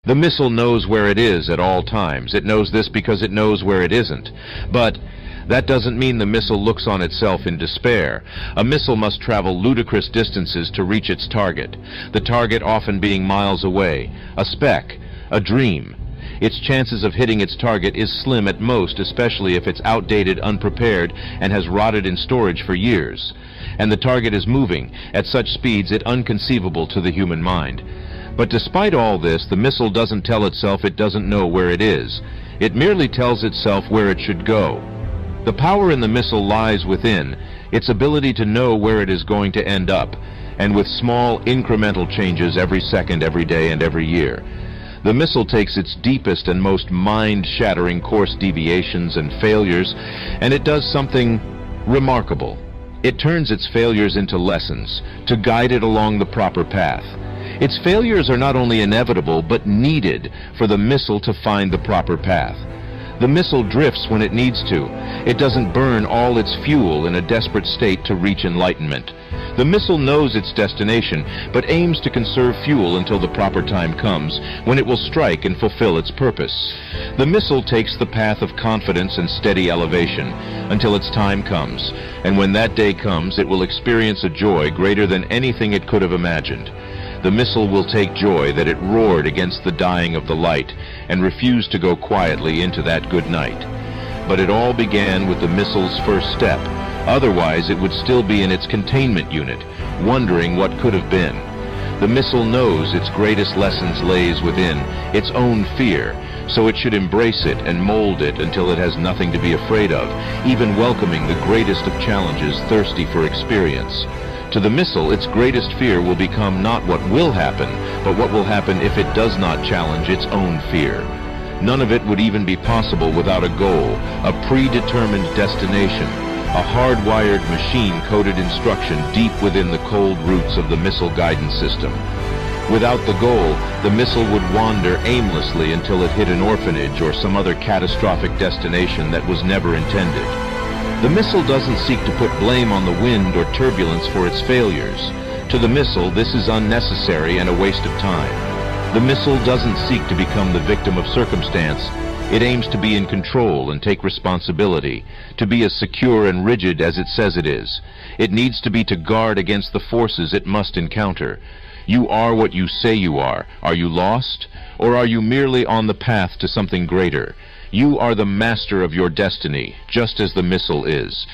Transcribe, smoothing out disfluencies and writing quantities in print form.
The missile knows where it is at all times. It knows this because it knows where it isn't. But that doesn't mean the missile looks on itself in despair. A missile must travel ludicrous distances to reach its target, the target often being miles away, a speck, a dream. Its chances of hitting its target is slim at most, especially if it's outdated, unprepared, and has rotted in storage for years. And the target is moving at such speeds it inconceivable to the human mind. But despite all this, the missile doesn't tell itself it doesn't know where it is. It merely tells itself where it should go. The power in the missile lies within its ability to know where it is going to end up, and with small incremental changes every second, every day, and every year. The missile takes its deepest and most mind-shattering course deviations and failures, and it does something remarkable. It turns its failures into lessons to guide it along the proper path. Its failures are not only inevitable, but needed for the missile to find the proper path. The missile drifts when it needs to. It doesn't burn all its fuel in a desperate state to reach enlightenment. The missile knows its destination, but aims to conserve fuel until the proper time comes, when it will strike and fulfill its purpose. The missile takes the path of confidence and steady elevation until its time comes, and when that day comes, it will experience a joy greater than anything it could have imagined. The missile will take joy that it roared against the dying of the light and refused to go quietly into that good night. But it all began with the missile's first step. Otherwise, it would still be in its containment unit, wondering what could have been. The missile knows its greatest lessons lays within its own fear, so it should embrace it and mold it until it has nothing to be afraid of, even welcoming the greatest of challenges, thirsty for experience. To the missile, its greatest fear will become not what will happen, but what will happen if it does not challenge its own fear. None of it would even be possible without a goal, a predetermined destination, a hardwired machine-coded instruction deep within the cold roots of the missile guidance system. Without the goal, the missile would wander aimlessly until it hit an orphanage or some other catastrophic destination that was never intended. The missile doesn't seek to put blame on the wind or turbulence for its failures. To the missile, this is unnecessary and a waste of time. The missile doesn't seek to become the victim of circumstance. It aims to be in control and take responsibility, to be as secure and rigid as it says it is. It needs to be to guard against the forces it must encounter. You are what you say you are. Are you lost? Or are you merely on the path to something greater? You are the master of your destiny, just as the missile is.